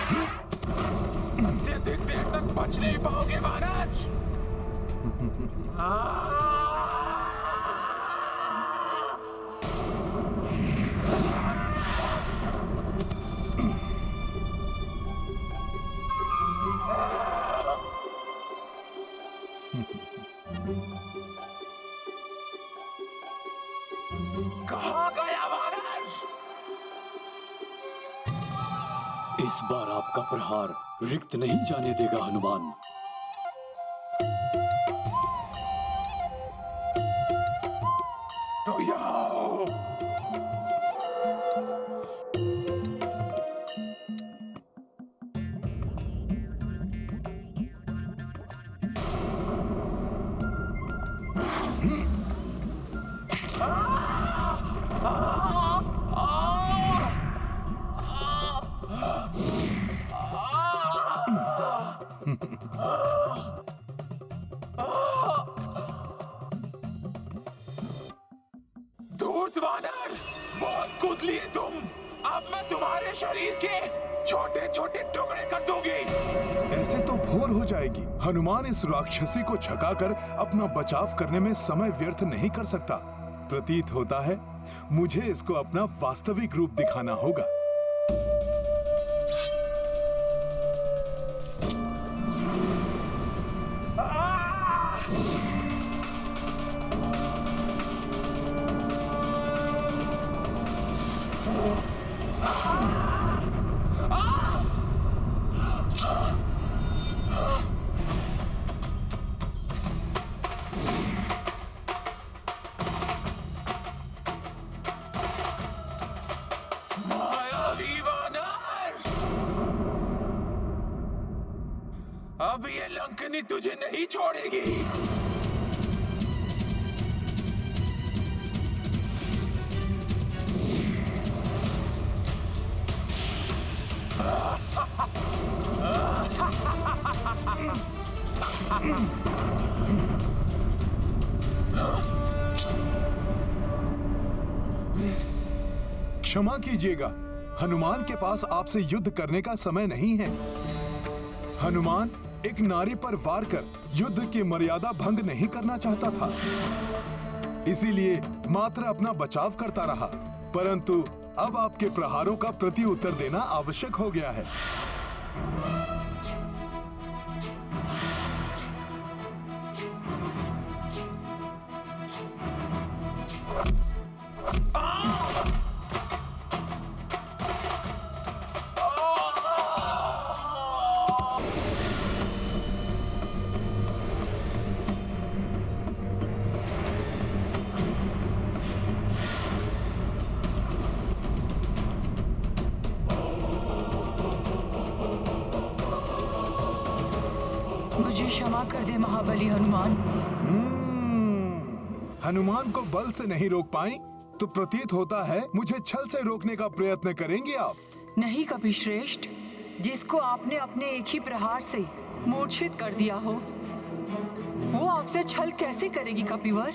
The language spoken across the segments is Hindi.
अत्यधिक देर तक बच नहीं पाओगे महाराज। कहाँ गया महाराज? इस बार आपका प्रहार रिक्त नहीं जाने देगा हनुमान। तो यहाँ आओ। धूर्त वानर, बहुत कूद लिए तुम। अब मैं तुम्हारे शरीर के छोटे छोटे टुकड़े कर दूंगी। ऐसे तो भोर हो जाएगी। हनुमान इस राक्षसी को छकाकर अपना बचाव करने में समय व्यर्थ नहीं कर सकता। प्रतीत होता है मुझे इसको अपना वास्तविक रूप दिखाना होगा। मायावी वानर, अब ये लंकनी तुझे नहीं छोड़ेगी। क्षमा कीजिएगा, हनुमान के पास आपसे युद्ध करने का समय नहीं है। हनुमान एक नारी पर वार कर युद्ध की मर्यादा भंग नहीं करना चाहता था, इसीलिए मात्र अपना बचाव करता रहा। परंतु अब आपके प्रहारों का प्रति उत्तर देना आवश्यक हो गया है। मुझे क्षमा कर दे महाबली हनुमान। हनुमान को बल से नहीं रोक पाई तो प्रतीत होता है मुझे छल से रोकने का प्रयत्न करेंगे आप। नहीं कपिश्रेष्ठ, जिसको आपने अपने एक ही प्रहार से मूर्छित कर दिया हो, वो आपसे छल कैसे करेगी कपिवर?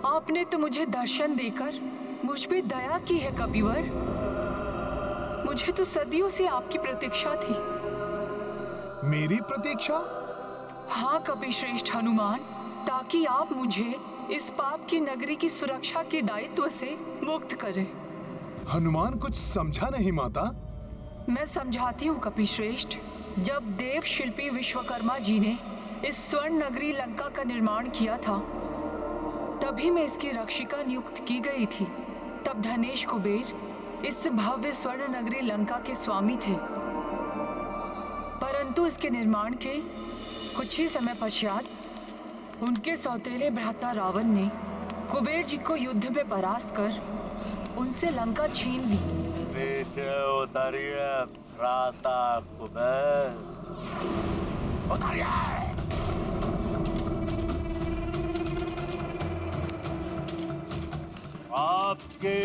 आपने तो मुझे दर्शन देकर मुझ पे दया की है कपिवर। मुझे तो सदियों से आपकी प्रतीक्षा थी। मेरी प्रतीक्षा? हाँ कपिश्रेष्ठ हनुमान, ताकि आप मुझे इस पाप की नगरी की सुरक्षा के दायित्व से मुक्त करें। हनुमान कुछ समझा नहीं माता। मैं समझाती हूँ कपिश्रेष्ठ। जब देव शिल्पी विश्वकर्मा जी ने इस स्वर्ण नगरी लंका का निर्माण किया था, तभी मैं इसकी रक्षिका नियुक्त की गई थी। तब धनेश कुबेर इस भव्य स्वर्ण नगरी लंका के स्वामी थे। परंतु इसके निर्माण के कुछ ही समय पश्चात उनके सौतेले भ्राता रावण ने कुबेर जी को युद्ध में परास्त कर उनसे लंका छीन ली। पीछे उतरिए भ्राता कुबेर, उतरिए। आपकी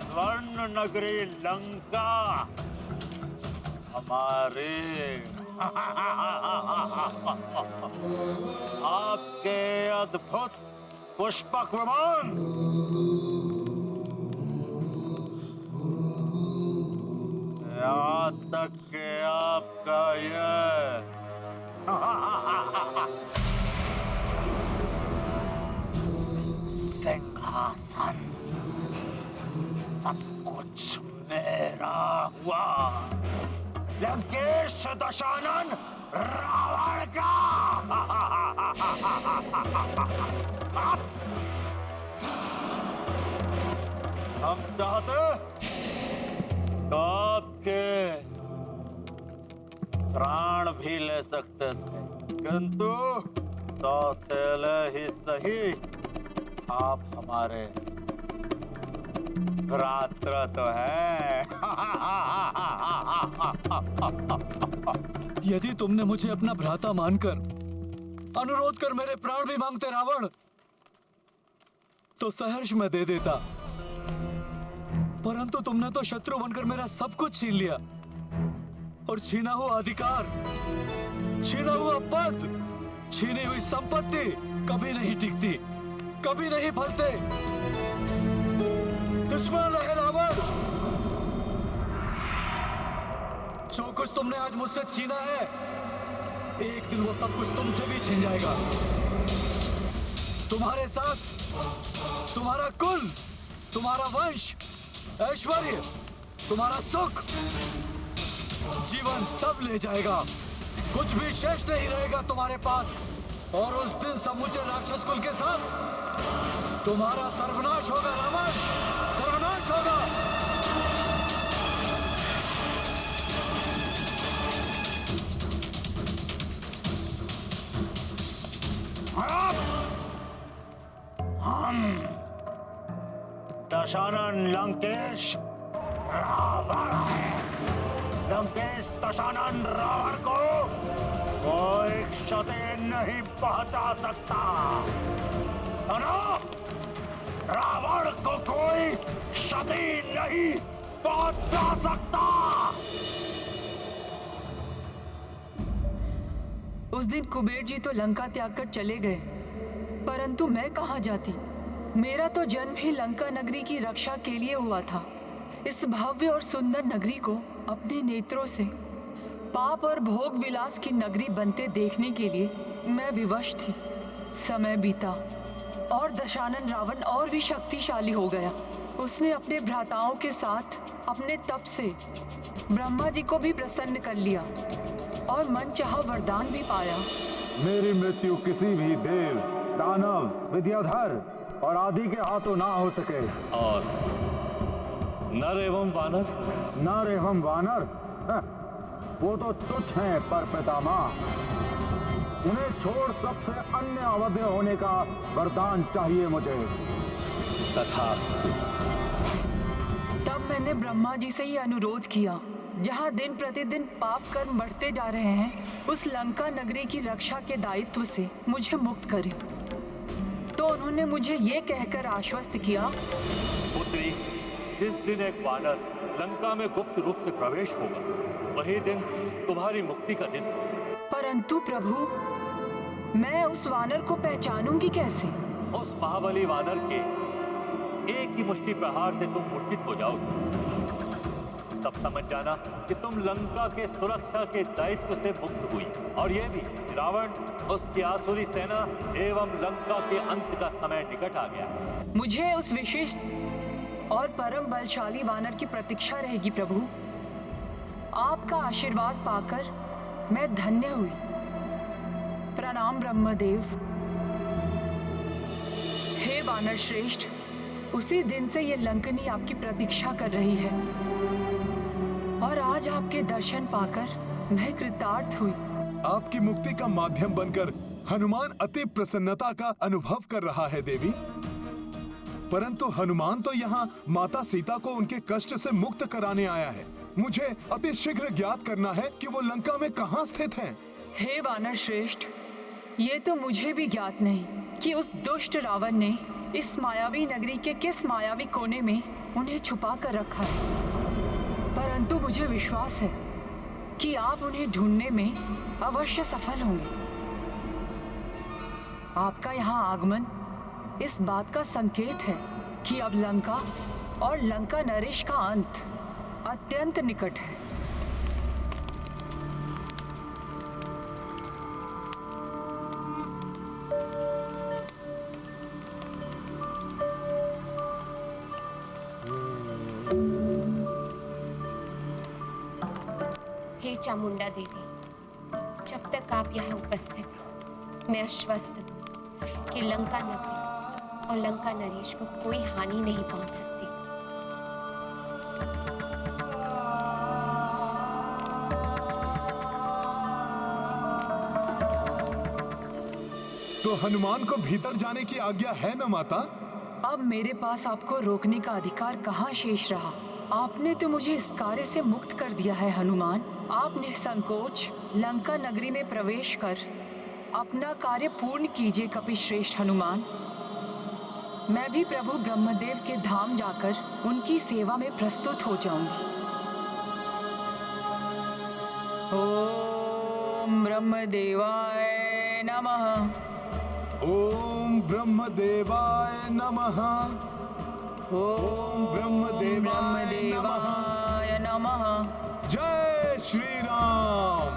स्वर्ण नगरी लंका हमारे आपके अद्भुत पुष्पक विमान यहाँ तक कि आपका ये सिंहासन सब कुछ मेरा हुआ। लंकेश दशानन रावण का। हम चाहते तो आपके प्राण भी ले सकते थे, किंतु सौतेले ही सही आप हमारे भ्रातृ तो है। यदि तुमने मुझे अपना भ्राता मानकर अनुरोध कर मेरे प्राण भी मांगते रावण, तो सहर्ष मैं दे देता, परंतु तुमने तो शत्रु बनकर मेरा सब कुछ छीन लिया, और छीना हुआ अधिकार, छीना हुआ पद, छीनी हुई संपत्ति कभी नहीं टिकती, कभी नहीं फलते। दुश्मन रहे रावण, जो कुछ तुमने आज मुझसे छीना है, एक दिन वो सब कुछ तुमसे भी छीन जाएगा। तुम्हारे साथ तुम्हारा कुल, तुम्हारा वंश, ऐश्वर्य, तुम्हारा सुख, जीवन सब ले जाएगा। कुछ भी शेष नहीं रहेगा तुम्हारे पास, और उस दिन समूचे राक्षस कुल के साथ तुम्हारा सर्वनाश होगा रावण, सर्वनाश होगा। दशानन लंकेश रावण है। लंकेश दशानन रावण को कोई क्षति नहीं पहुंचा सकता। सुनो, रावण को कोई क्षति नहीं पहुंचा सकता। उस दिन कुबेर जी तो लंका त्याग कर चले गए, परंतु मैं कहाँ जाती। मेरा तो जन्म ही लंका नगरी की रक्षा के लिए हुआ था। इस भव्य और सुंदर नगरी को अपने नेत्रों से पाप और भोग विलास की नगरी बनते देखने के लिए मैं विवश थी। समय बीता और दशानन रावण और भी शक्तिशाली हो गया। उसने अपने भ्राताओं के साथ अपने तप से ब्रह्मा जी को भी प्रसन्न कर लिया और मनचाहा वरदान भी पाया। मेरी मृत्यु किसी भी देव, दानव, विद्याधर और आदि के हाथों ना हो सके। और नर एवं वानर? नर एवं वानर वो तो तुच्छ हैं पर पितामह। उन्हें छोड़ सबसे अन्य अवध्य होने का वरदान चाहिए मुझे। तथा तब मैंने ब्रह्मा जी से ही अनुरोध किया, जहाँ दिन प्रतिदिन पाप कर्म बढ़ते जा रहे हैं, उस लंका नगरी की रक्षा के दायित्व से मुझे मुक्त करें। तो उन्होंने मुझे ये कहकर आश्वस्त किया, पुत्री, जिस दिन एक वानर लंका में गुप्त रूप से प्रवेश होगा, वही दिन तुम्हारी मुक्ति का दिन। परंतु प्रभु, मैं उस वानर को पहचानूंगी कैसे? उस महाबली वानर के एक ही मुष्टि प्रहार से तुम मूर्छित हो जाओगे। तब समझ जाना कि तुम लंका के सुरक्षा के दायित्व से मुक्त हुई। और ये भी रावण, उसकी आसुरी सेना एवं लंका के अंत का समय निकट आ गया। मुझे उस विशिष्ट और परम बलशाली वानर की प्रतीक्षा रहेगी प्रभु। आपका आशीर्वाद पाकर मैं धन्य हुई। प्रणाम ब्रह्मदेव। हे वानर श्रेष्ठ, उसी दिन से ये लंकनी आपकी प्रतीक्षा कर रही है, और आज आपके दर्शन पाकर मैं कृतार्थ हुई। आपकी मुक्ति का माध्यम बनकर हनुमान अति प्रसन्नता का अनुभव कर रहा है देवी। परंतु हनुमान तो यहाँ माता सीता को उनके कष्ट से मुक्त कराने आया है। मुझे अति शीघ्र ज्ञात करना है कि वो लंका में कहाँ स्थित हैं। हे वानर श्रेष्ठ, ये तो मुझे भी ज्ञात नहीं कि उस दुष्ट रावण ने इस मायावी नगरी के किस मायावी कोने में उन्हें छुपा कर रखा है। परंतु मुझे विश्वास है कि आप उन्हें ढूंढने में अवश्य सफल होंगे। आपका यहाँ आगमन इस बात का संकेत है कि अब लंका और लंका नरेश का अंत अत्यंत निकट है। हे चामुंडा देवी, जब तक आप यहाँ उपस्थित हैं, मैं आश्वस्त हूँ कि लंका नगरी और लंका नरेश को कोई हानि नहीं पहुँच सकती। तो हनुमान को भीतर जाने की आज्ञा है ना माता? अब मेरे पास आपको रोकने का अधिकार कहाँ शेष रहा? आपने तो मुझे इस कार्य से मुक्त कर दिया है हनुमान। आप निसंकोच लंका नगरी में प्रवेश कर अपना कार्य पूर्ण कीजिए कपिश्रेष्ठ हनुमान। मैं भी प्रभु ब्रह्मदेव के धाम जाकर उनकी सेवा में प्रस्तुत हो जाऊंगी। ओम ब्रह्मदेवाय नमः। ओम ब्रह्मदेवाय नमः। ओम ब्रह्मदेवाय नमः। जय श्री राम।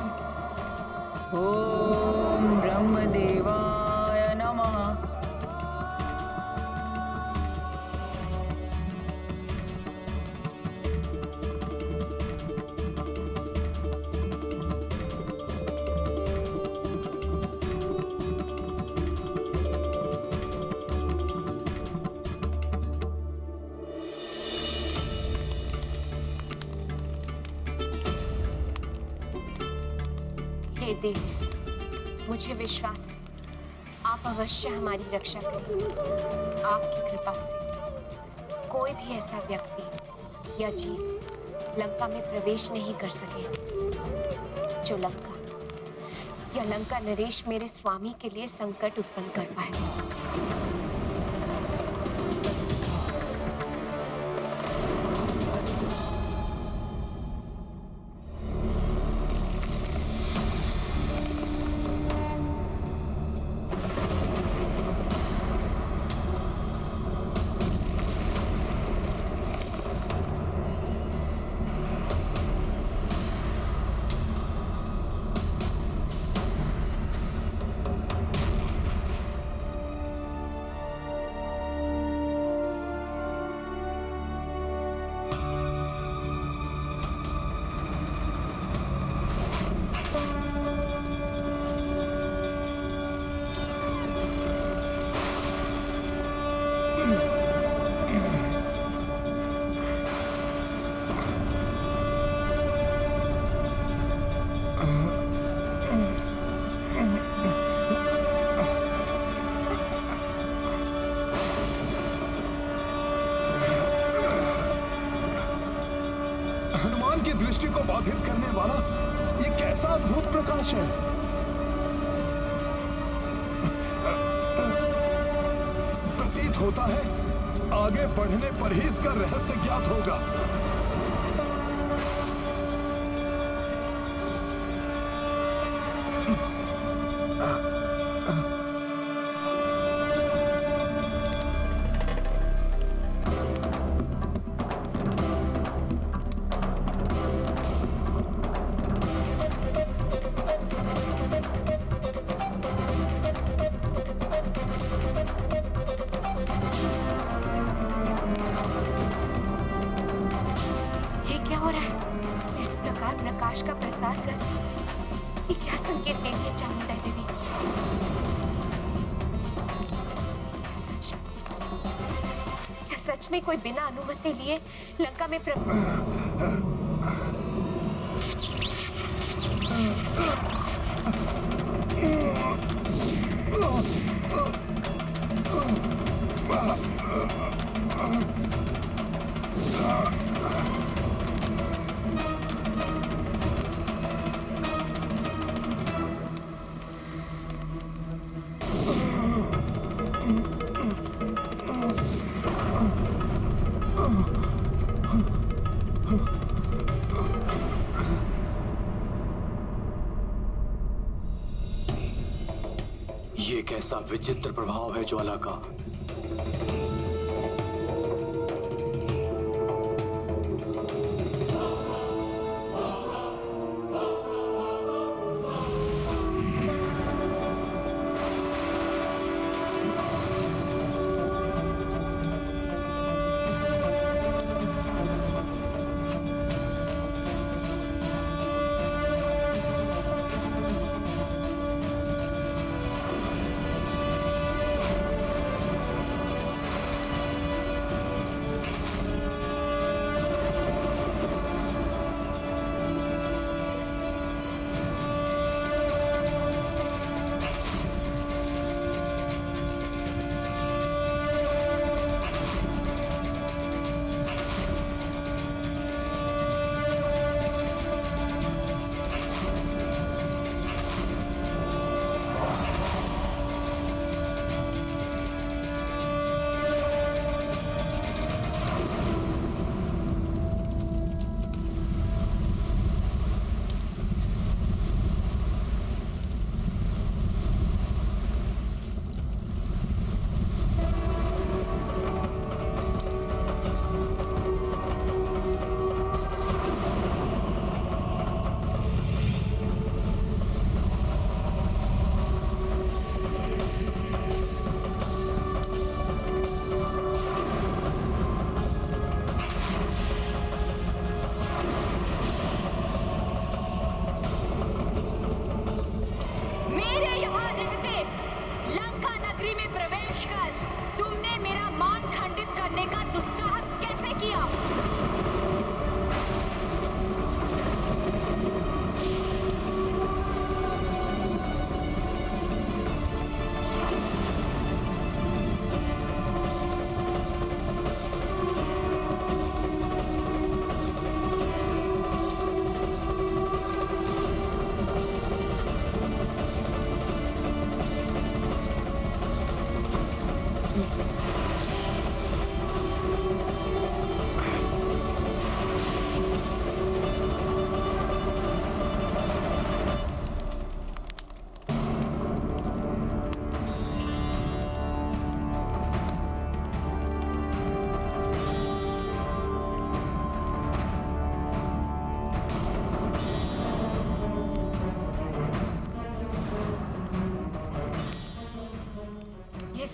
ओम ब्रह्मदेवाय नमः। हे देवी, मुझे विश्वास है आप अवश्य हमारी रक्षा करेंगे। आपकी कृपा से कोई भी ऐसा व्यक्ति या जीव लंका में प्रवेश नहीं कर सके जो लंका या लंका नरेश मेरे स्वामी के लिए संकट उत्पन्न कर पाए। हनुमान की दृष्टि को बाधित करने वाला ये कैसा अद्भुत प्रकाश है? प्रतीत होता है आगे बढ़ने पर ही इसका रहस्य ज्ञात होगा। प्रकाश का प्रसार कर ये क्या संकेत देती है चामुंडा देवी? क्या सच में कोई बिना अनुमति लिए लंका में ये कैसा विचित्र प्रभाव है ज्वाला का।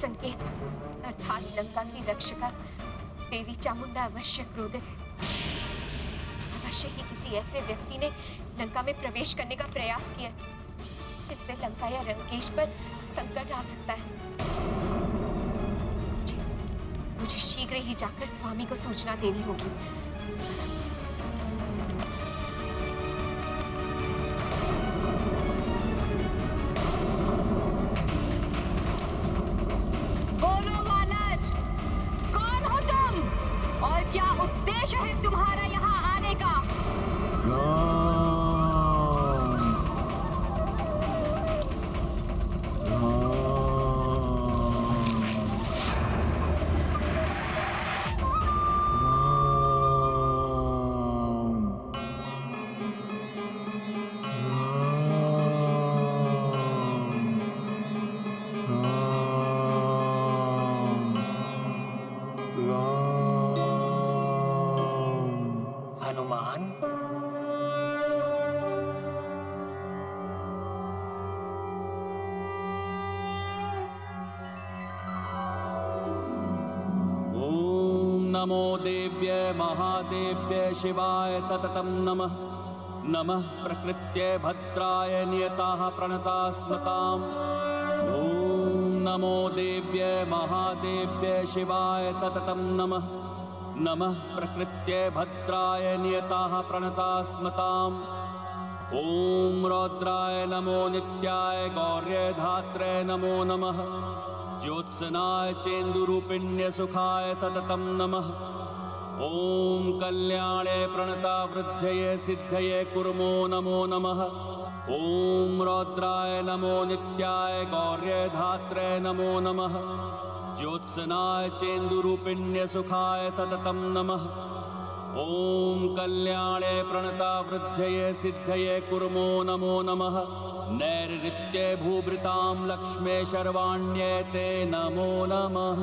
संकेत अर्थात लंका की रक्षका देवी चामुंडा अवश्य क्रोधित है। अवश्य ही किसी ऐसे व्यक्ति ने लंका में प्रवेश करने का प्रयास किया जिससे लंका या लंकेश पर संकट आ सकता है। मुझे शीघ्र ही जाकर स्वामी को सूचना देनी होगी। बोलो वानर, कौन हो तुम और क्या उद्देश्य है तुम्हारा यहाँ आने का? हनुमान, ओम नमो देव्ये महादेव्ये शिवाय सततं नमः। नमः प्रकृत्ये भद्राय नियताः प्रणता स्मताम्। ओम नमो देव्ये महादेव्ये शिवाय सततं नमः। नमः प्रकृत्ये भद्राय नियताः प्रणता स्मताम्। ओम रौद्राय नमो नित्याय गौर्ये धात्रे नमो नमः। ज्योत्सनाय चेन्दुरूपिण्य सुखाय सततं नमः। ओम कल्याणे प्रणता वृद्धये सिद्धये कुर्मो नमो नमः। ओम रौद्राय नमो नित्याय गौर्ये धात्रे नमो नमः। ज्योत्सनाय चेन्दुरूपिण्य सुखाय सततं नमः। ओम कल्याणे प्रणता वृद्धये सिद्धये कुर्मो नमो नमः। नैरृत्ये भूभृतां लक्ष्मे शर्वाण्ये ते नमो नमः।